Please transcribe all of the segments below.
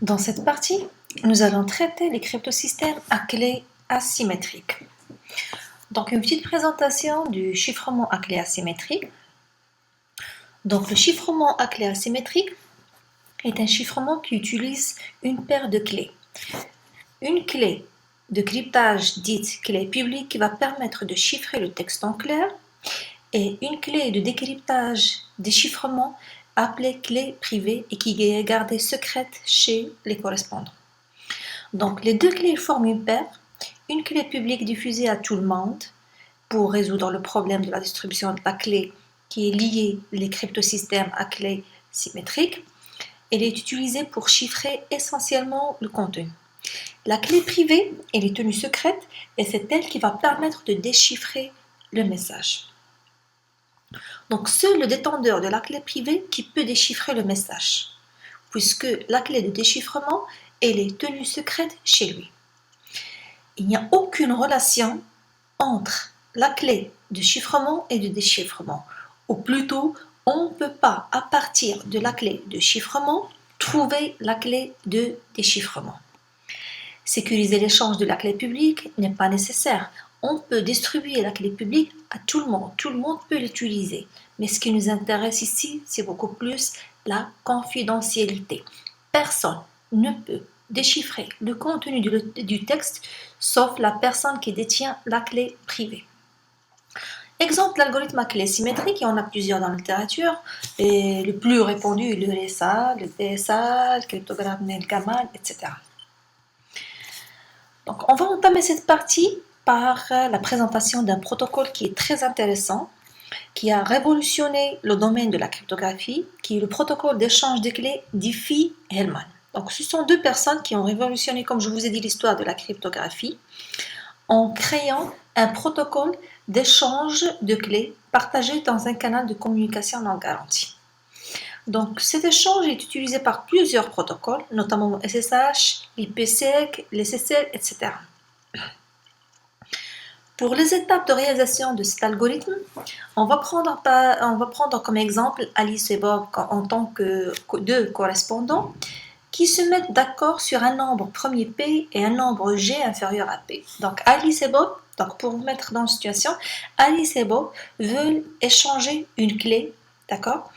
Dans cette partie, nous allons traiter les cryptosystèmes à clé asymétrique. Donc, une petite présentation du chiffrement à clé asymétrique. Donc, le chiffrement à clé asymétrique est un chiffrement qui utilise une paire de clés. Une clé de cryptage dite clé publique qui va permettre de chiffrer le texte en clair et une clé de décryptage déchiffrement appelée clé privée et qui est gardée secrète chez les correspondants. Donc les deux clés forment une paire, une clé publique diffusée à tout le monde pour résoudre le problème de la distribution de la clé qui est liée les cryptosystèmes à clé symétrique. Elle est utilisée pour chiffrer essentiellement le contenu. La clé privée, elle est tenue secrète et c'est elle qui va permettre de déchiffrer le message. Donc seul le détenteur de la clé privée qui peut déchiffrer le message, puisque la clé de déchiffrement, elle est tenue secrète chez lui. Il n'y a aucune relation entre la clé de chiffrement et de déchiffrement, ou plutôt, on ne peut pas, à partir de la clé de chiffrement, trouver la clé de déchiffrement. Sécuriser l'échange de la clé publique n'est pas nécessaire. On peut distribuer la clé publique à tout le monde peut l'utiliser. Mais ce qui nous intéresse ici, c'est beaucoup plus la confidentialité. Personne ne peut déchiffrer le contenu du texte sauf la personne qui détient la clé privée. Exemple, l'algorithme à clé symétrique, il y en a plusieurs dans la littérature, et le plus répandu est le RSA, le PSA, le cryptogramme Nelgamal, etc. Donc, on va entamer cette partie par la présentation d'un protocole qui est très intéressant, qui a révolutionné le domaine de la cryptographie, qui est le protocole d'échange de clés Diffie-Hellman. Donc, ce sont deux personnes qui ont révolutionné, comme je vous ai dit, l'histoire de la cryptographie en créant un protocole d'échange de clés partagé dans un canal de communication non garanti. Donc, cet échange est utilisé par plusieurs protocoles, notamment SSH, IPsec, l'SSL, etc. Pour les étapes de réalisation de cet algorithme, on va prendre comme exemple Alice et Bob en tant que deux correspondants qui se mettent d'accord sur un nombre premier P et un nombre G inférieur à P. Donc Alice et Bob, pour vous mettre dans la situation, Alice et Bob veulent échanger une clé, d'accord,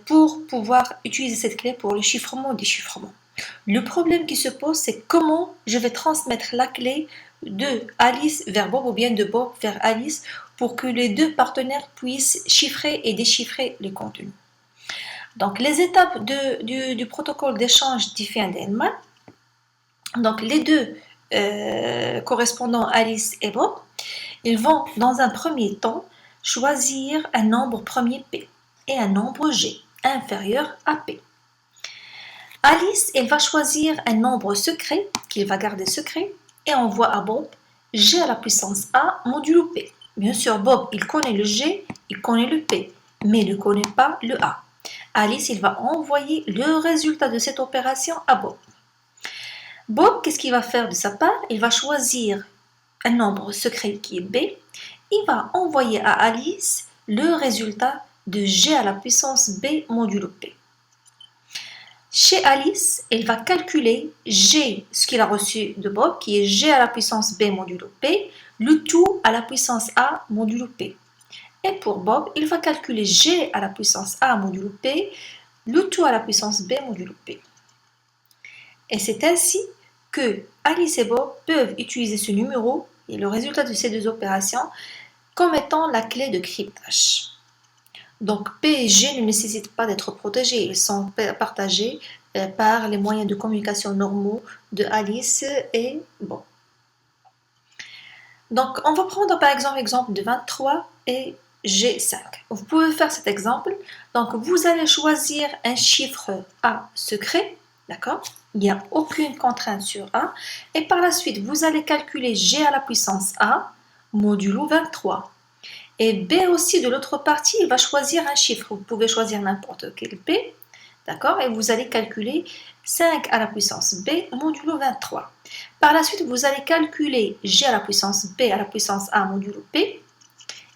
pour pouvoir utiliser cette clé pour le chiffrement ou déchiffrement. Le problème qui se pose, c'est comment je vais transmettre la clé de Alice vers Bob ou bien de Bob vers Alice pour que les deux partenaires puissent chiffrer et déchiffrer le contenu. Donc, les étapes du protocole d'échange Diffie-Hellman, donc les deux correspondants Alice et Bob, ils vont dans un premier temps choisir un nombre premier P et un nombre G inférieur à P. Alice, elle va choisir un nombre secret qu'il va garder secret et envoie à Bob G à la puissance A modulo P. Bien sûr, Bob, il connaît le G, il connaît le P, mais il ne connaît pas le A. Alice, il va envoyer le résultat de cette opération à Bob. Bob, qu'est-ce qu'il va faire de sa part? Il va choisir un nombre secret qui est B. Il va envoyer à Alice le résultat de G à la puissance B modulo P. Chez Alice, elle va calculer G, ce qu'il a reçu de Bob, qui est G à la puissance B modulo P, le tout à la puissance A modulo P. Et pour Bob, il va calculer G à la puissance A modulo P, le tout à la puissance B modulo P. Et c'est ainsi que Alice et Bob peuvent utiliser ce numéro et le résultat de ces deux opérations comme étant la clé de cryptage. Donc P et G ne nécessitent pas d'être protégés, ils sont partagés par les moyens de communication normaux de Alice et Bob. Donc on va prendre par exemple de 23 et G5. Vous pouvez faire cet exemple. Donc vous allez choisir un chiffre A secret, d'accord? Il n'y a aucune contrainte sur A. Et par la suite, vous allez calculer G à la puissance A modulo 23. Et B aussi, de l'autre partie, il va choisir un chiffre. Vous pouvez choisir n'importe quel P, d'accord? Et vous allez calculer 5 à la puissance B modulo 23. Par la suite, vous allez calculer G à la puissance B à la puissance A modulo P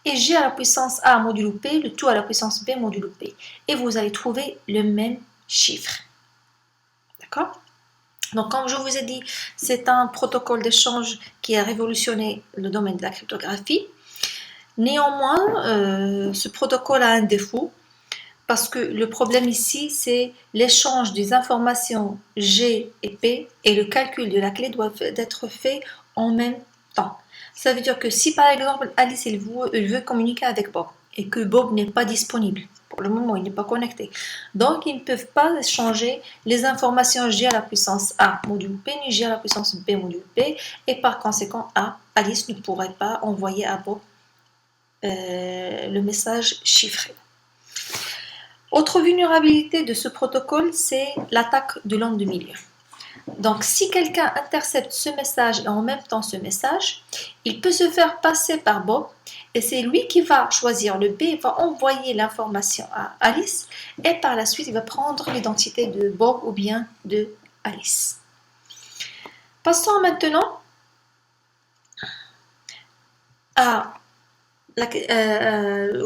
et G à la puissance A modulo P, le tout à la puissance B modulo P. Et vous allez trouver le même chiffre. D'accord? Donc, comme je vous ai dit, c'est un protocole d'échange qui a révolutionné le domaine de la cryptographie. Néanmoins, ce protocole a un défaut parce que le problème ici, c'est l'échange des informations G et P et le calcul de la clé doivent être faits en même temps. Ça veut dire que si par exemple Alice elle veut communiquer avec Bob et que Bob n'est pas disponible, pour le moment il n'est pas connecté, donc ils ne peuvent pas échanger les informations G à la puissance A module P ni G à la puissance B module P, et par conséquent Alice ne pourrait pas envoyer à Bob le message chiffré. Autre vulnérabilité de ce protocole, c'est l'attaque de l'onde de milieu. Donc, si quelqu'un intercepte ce message et en même temps ce message, il peut se faire passer par Bob et c'est lui qui va choisir le B, va envoyer l'information à Alice et par la suite, il va prendre l'identité de Bob ou bien de Alice. Passons maintenant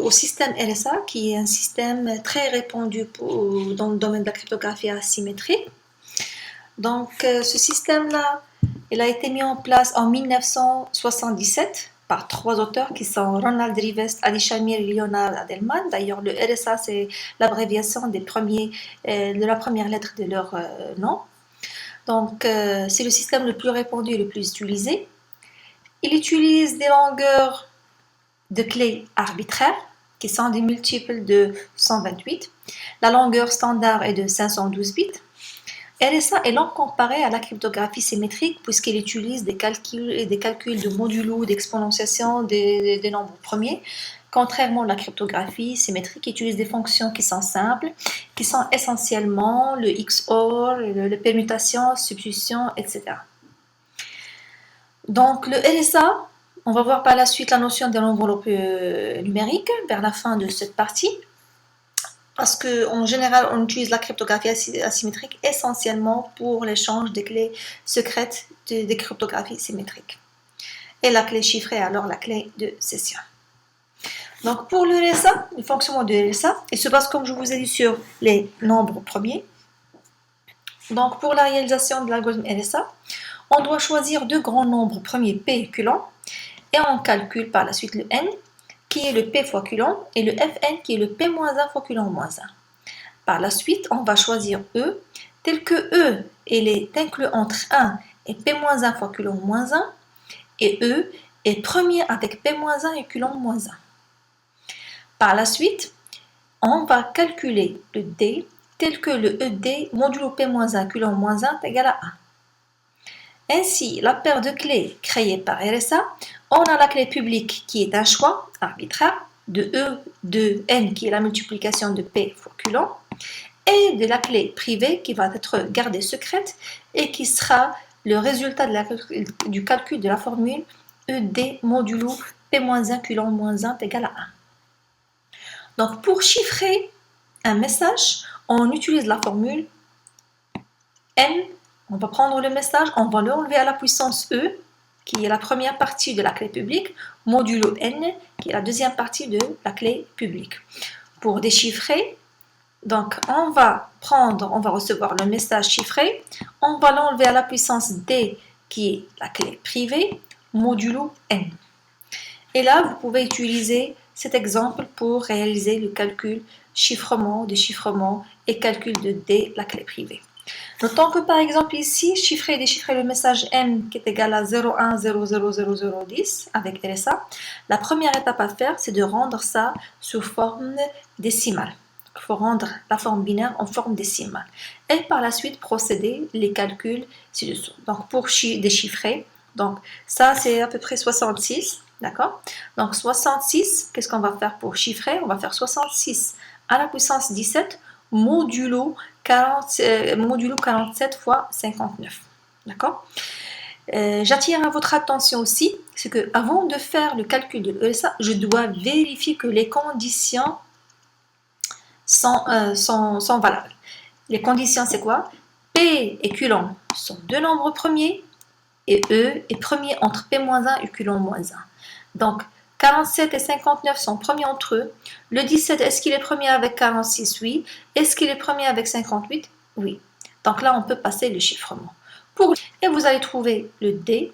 au système RSA, qui est un système très répandu dans le domaine de la cryptographie asymétrique. Donc, ce système-là, il a été mis en place en 1977 par 3 auteurs qui sont Ronald Rivest, Adi Shamir et Leonard Adleman. D'ailleurs, le RSA, c'est l'abréviation de la première lettre de leur nom. Donc, c'est le système le plus répandu et le plus utilisé. Il utilise des longueurs de clés arbitraires qui sont des multiples de 128. La longueur standard est de 512 bits. RSA est long comparé à la cryptographie symétrique puisqu'il utilise des calculs de modulo, d'exponentiation des nombres premiers. Contrairement à la cryptographie symétrique, qui utilise des fonctions qui sont simples, qui sont essentiellement le XOR, la permutation, substitution, etc. Donc le RSA, on va voir par la suite la notion de l'enveloppe numérique vers la fin de cette partie. Parce qu'en général, on utilise la cryptographie asymétrique essentiellement pour l'échange des clés secrètes des cryptographies symétriques. Et la clé chiffrée, alors la clé de session. Donc pour le RSA, le fonctionnement de RSA, il se base, comme je vous ai dit, sur les nombres premiers. Donc pour la réalisation de l'algorithme RSA, on doit choisir deux grands nombres premiers P éculants et on calcule par la suite le N, qui est le P fois Coulomb, et le Fn qui est le P-1 fois Coulomb-1. Par la suite, on va choisir E, tel que E est inclus entre 1 et P-1 fois Coulomb-1, et E est premier avec P-1 et Coulomb-1. Par la suite, on va calculer le D, tel que le ED modulo P-1 Coulomb-1 est égal à 1. Ainsi, la paire de clés créée par RSA, on a la clé publique qui est un choix arbitraire de E de N qui est la multiplication de P fois Coulomb et de la clé privée qui va être gardée secrète et qui sera le résultat du calcul de la formule ED modulo P-1 Coulomb-1 est égal à 1. Donc pour chiffrer un message, on utilise la formule N. On va prendre le message, on va l'enlever à la puissance E, qui est la première partie de la clé publique, modulo N, qui est la deuxième partie de la clé publique. Pour déchiffrer, donc on va recevoir le message chiffré, on va l'enlever à la puissance D, qui est la clé privée, modulo N. Et là, vous pouvez utiliser cet exemple pour réaliser le calcul chiffrement, déchiffrement et calcul de D, la clé privée. Notons que par exemple ici, chiffrer et déchiffrer le message M qui est égal à 01000010 avec RSA, la première étape à faire, c'est de rendre ça sous forme décimale. Il faut rendre la forme binaire en forme décimale. Et par la suite, procéder les calculs ci-dessous. Donc pour déchiffrer, donc ça c'est à peu près 66, d'accord? Donc 66, qu'est-ce qu'on va faire pour chiffrer? On va faire 66 à la puissance 17 modulo 47 fois 59. D'accord? J'attire à votre attention aussi, c'est que avant de faire le calcul de l'ESA, je dois vérifier que les conditions sont valables. Les conditions, c'est quoi? P et Coulomb sont deux nombres premiers et E est premier entre P-1 et Coulomb-1. Donc, 47 et 59 sont premiers entre eux. Le 17, est-ce qu'il est premier avec 46? Oui. Est-ce qu'il est premier avec 58? Oui. Donc là, on peut passer le chiffrement. Et vous allez trouver le D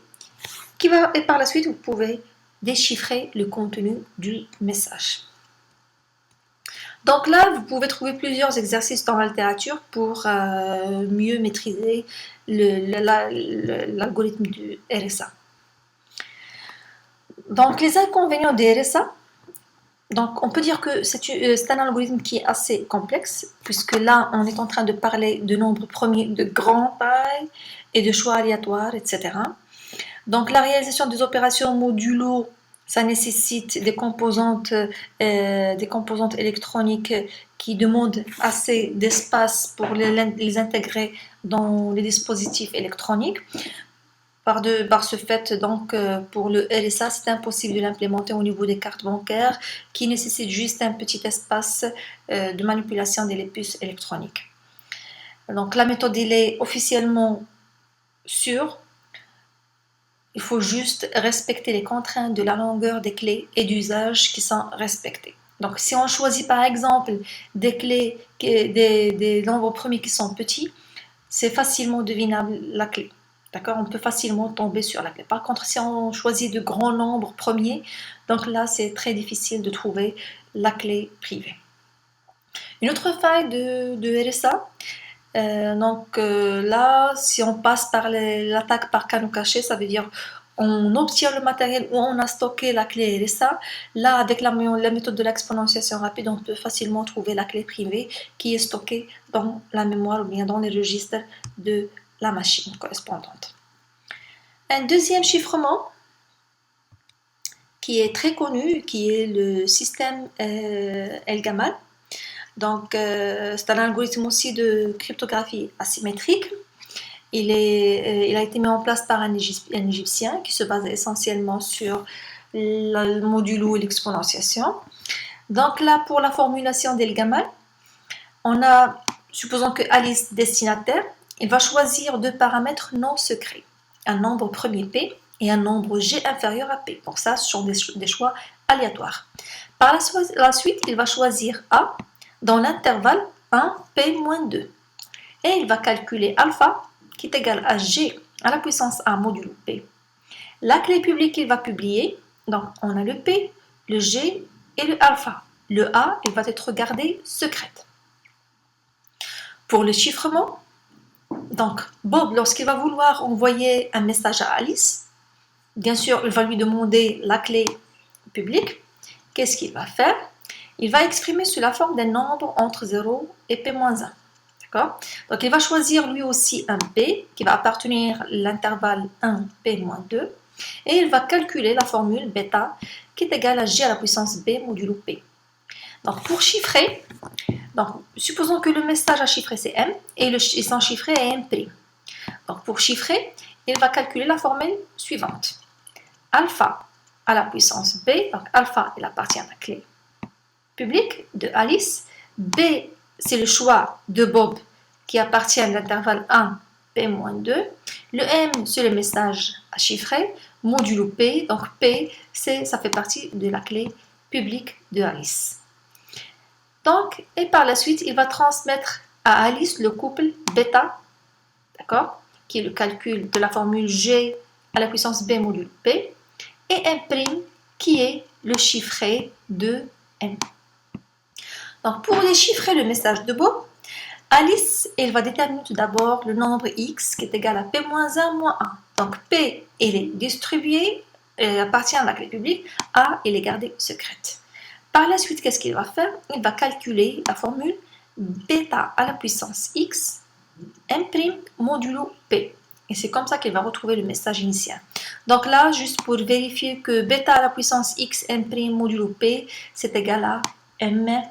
et par la suite, vous pouvez déchiffrer le contenu du message. Donc là, vous pouvez trouver plusieurs exercices dans la littérature pour mieux maîtriser l'algorithme du RSA. Donc les inconvénients du RSA, donc on peut dire que c'est un algorithme qui est assez complexe, puisque là, on est en train de parler de nombres premiers de grande taille et de choix aléatoires, etc. Donc la réalisation des opérations modulo, ça nécessite des composantes électroniques qui demandent assez d'espace pour les intégrer dans les dispositifs électroniques. Par ce fait, donc, pour le RSA, c'est impossible de l'implémenter au niveau des cartes bancaires qui nécessitent juste un petit espace de manipulation des puces électroniques. Donc la méthode elle est officiellement sûre. Il faut juste respecter les contraintes de la longueur des clés et d'usage qui sont respectées. Donc, si on choisit par exemple des clés, des nombres premiers qui sont petits, c'est facilement devinable la clé. D'accord? On peut facilement tomber sur la clé. Par contre, si on choisit de grands nombres premiers, donc là, c'est très difficile de trouver la clé privée. Une autre faille de RSA, là, si on passe par l'attaque par canaux cachés, ça veut dire on obtient le matériel où on a stocké la clé RSA. Là, avec la méthode de l'exponentiation rapide, on peut facilement trouver la clé privée qui est stockée dans la mémoire ou bien dans les registres de la machine correspondante. Un deuxième chiffrement qui est très connu, qui est le système El-Gamal. Donc, c'est un algorithme aussi de cryptographie asymétrique. Il a été mis en place par un Égyptien qui se base essentiellement sur le modulo et l'exponentiation. Donc là, pour la formulation d'El-Gamal, on a, supposons que Alice, destinataire, il va choisir deux paramètres non secrets, un nombre premier P et un nombre G inférieur à P. Donc ça, ce sont des choix aléatoires. Par la suite, il va choisir A dans l'intervalle 1, P-2. Et il va calculer alpha, qui est égal à G à la puissance A modulo P. La clé publique qu'il va publier, donc on a le P, le G et le alpha. Le A, il va être gardé secrète. Pour le chiffrement, donc Bob, lorsqu'il va vouloir envoyer un message à Alice, bien sûr, il va lui demander la clé publique. Qu'est-ce qu'il va faire? Il va exprimer sous la forme d'un nombre entre 0 et P-1. Donc, il va choisir lui aussi un P qui va appartenir à l'intervalle 1 P-2 et il va calculer la formule bêta qui est égale à G à la puissance B modulo P. Donc, pour chiffrer, supposons que le message à chiffrer c'est M et son chiffré est M'. Donc, pour chiffrer, il va calculer la formule suivante. Alpha à la puissance B, donc alpha il appartient à la clé publique de Alice, B c'est le choix de Bob qui appartient à l'intervalle 1 P-2. Le M, c'est le message à chiffrer, modulo P. Donc P, ça fait partie de la clé publique de Alice. Donc, et par la suite, il va transmettre à Alice le couple bêta, d'accord, qui est le calcul de la formule G à la puissance B modulo P, et M', qui est le chiffré de M. Donc, pour déchiffrer le message de Bob, Alice, elle va déterminer tout d'abord le nombre x qui est égal à P-1 moins 1. Donc, P, elle est distribuée, elle appartient à la clé publique, A, elle est gardée secrète. Par la suite, qu'est-ce qu'il va faire? Il va calculer la formule bêta à la puissance x, M' modulo P. Et c'est comme ça qu'il va retrouver le message initial. Donc là, juste pour vérifier que bêta à la puissance x, M' modulo P, c'est égal à M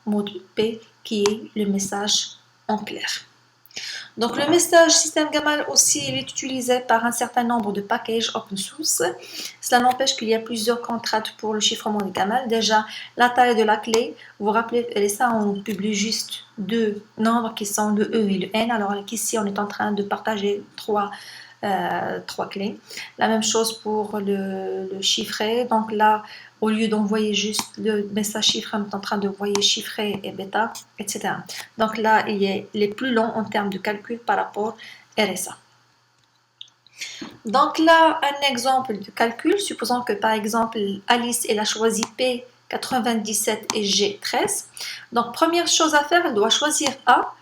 modulo P qui est le message en clair. Donc le message système Gamal aussi il est utilisé par un certain nombre de packages open source. Cela n'empêche qu'il y a plusieurs contraintes pour le chiffrement de Gamal. Déjà, la taille de la clé. Vous vous rappelez, et ça on publie juste deux nombres qui sont le E et le N. Alors ici on est en train de partager trois clés. La même chose pour le chiffré. Donc là, au lieu d'envoyer juste le message chiffré, on est en train d'envoyer chiffré et bêta, etc. Donc là, il est les plus long en termes de calcul par rapport à RSA. Donc là, un exemple de calcul, supposons que par exemple Alice elle a choisi P 97 et G 13. Donc première chose à faire, elle doit choisir A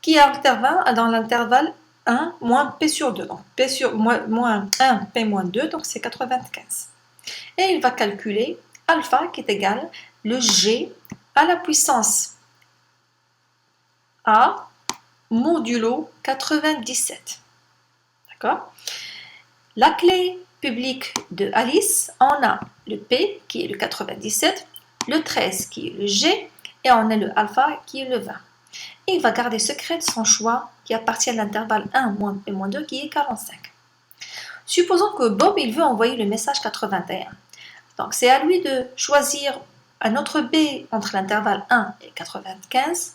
qui est dans l'intervalle 1 moins P sur 2. Donc P sur moins 1, P moins 2, donc c'est 95. Et il va calculer alpha qui est égal le G à la puissance A modulo 97. D'accord? La clé publique de Alice, on a le P qui est le 97, le 13 qui est le G et on a le alpha qui est le 20. Et il va garder secret son choix qui appartient à l'intervalle 1 moins P moins 2 qui est 45. Supposons que Bob il veut envoyer le message 81. Donc c'est à lui de choisir un autre B entre l'intervalle 1 et 95.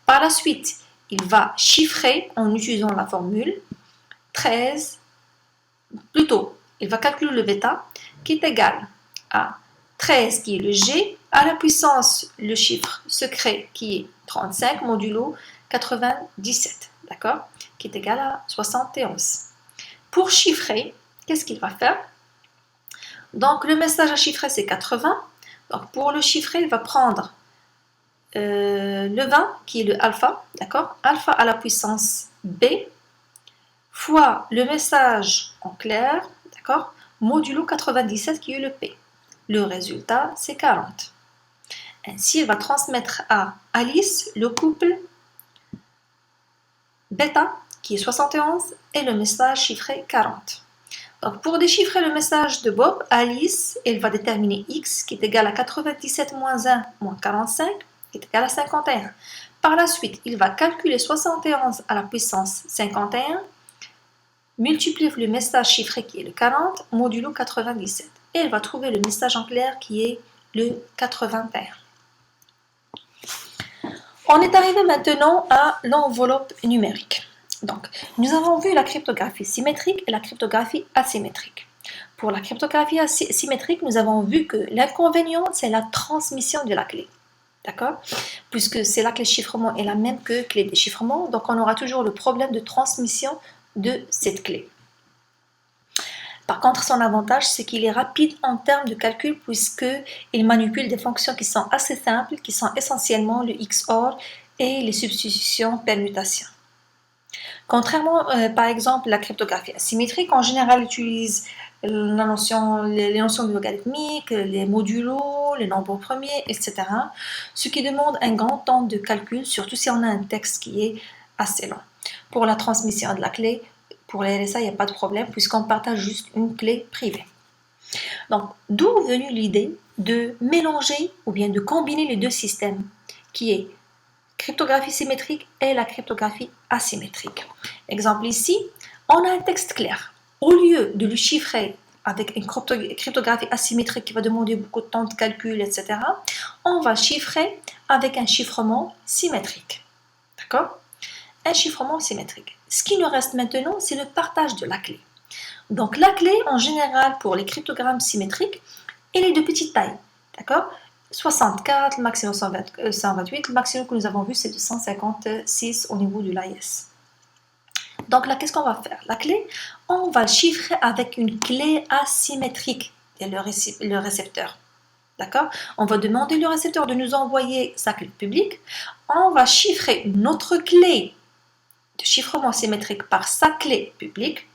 Par la suite, il va chiffrer en utilisant la formule 13, plutôt, il va calculer le bêta qui est égal à 13 qui est le G à la puissance le chiffre secret qui est 35 modulo 97, d'accord, qui est égal à 71. Pour chiffrer, qu'est-ce qu'il va faire? Donc le message à chiffrer c'est 80. Donc pour le chiffrer, il va prendre le 20 qui est le alpha, d'accord, alpha à la puissance B fois le message en clair, d'accord, modulo 97 qui est le P. Le résultat, c'est 40. Ainsi, il va transmettre à Alice le couple bêta qui est 71 et le message chiffré 40. Donc, pour déchiffrer le message de Bob, Alice, elle va déterminer X qui est égal à 97 moins 1 moins 45 qui est égal à 51. Par la suite, il va calculer 71 à la puissance 51 multiplier le message chiffré qui est le 40 modulo 97 et elle va trouver le message en clair qui est le 81. On est arrivé maintenant à l'enveloppe numérique. Donc, nous avons vu la cryptographie symétrique et la cryptographie asymétrique. Pour la cryptographie symétrique, nous avons vu que l'inconvénient, c'est la transmission de la clé. D'accord? Puisque c'est la clé chiffrement est la même que clé déchiffrement, donc on aura toujours le problème de transmission de cette clé. Par contre, son avantage, c'est qu'il est rapide en termes de calcul puisqu'il manipule des fonctions qui sont assez simples, qui sont essentiellement le XOR et les substitutions permutations. Contrairement, par exemple, la cryptographie asymétrique, en général, utilise les notions de logarithmique, les modulos, les nombres premiers, etc. Ce qui demande un grand temps de calcul, surtout si on a un texte qui est assez long. Pour la transmission de la clé, pour les RSA, il n'y a pas de problème puisqu'on partage juste une clé privée. Donc, d'où est venue l'idée de mélanger ou bien de combiner les deux systèmes qui est cryptographie symétrique et la cryptographie asymétrique. Exemple ici, on a un texte clair. Au lieu de le chiffrer avec une cryptographie asymétrique qui va demander beaucoup de temps de calcul, etc., on va chiffrer avec un chiffrement symétrique. D'accord? Un chiffrement symétrique. Ce qui nous reste maintenant, c'est le partage de la clé. Donc la clé, en général, pour les cryptogrammes symétriques, elle est de petite taille. D'accord? 64, le maximum 128, le maximum que nous avons vu, c'est de 156 au niveau de l'AES. Donc là, qu'est-ce qu'on va faire? La clé, on va chiffrer avec une clé asymétrique, le récepteur. D'accord? On va demander au récepteur de nous envoyer sa clé publique. On va chiffrer notre clé de chiffrement symétrique par sa clé publique.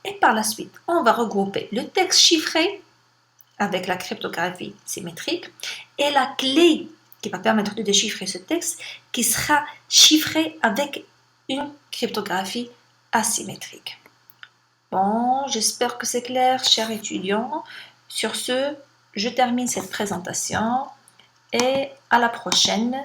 Et par la suite, on va regrouper le texte chiffré avec la cryptographie symétrique et la clé qui va permettre de déchiffrer ce texte qui sera chiffré avec une cryptographie asymétrique. Bon, j'espère que c'est clair, chers étudiants. Sur ce, je termine cette présentation et à la prochaine.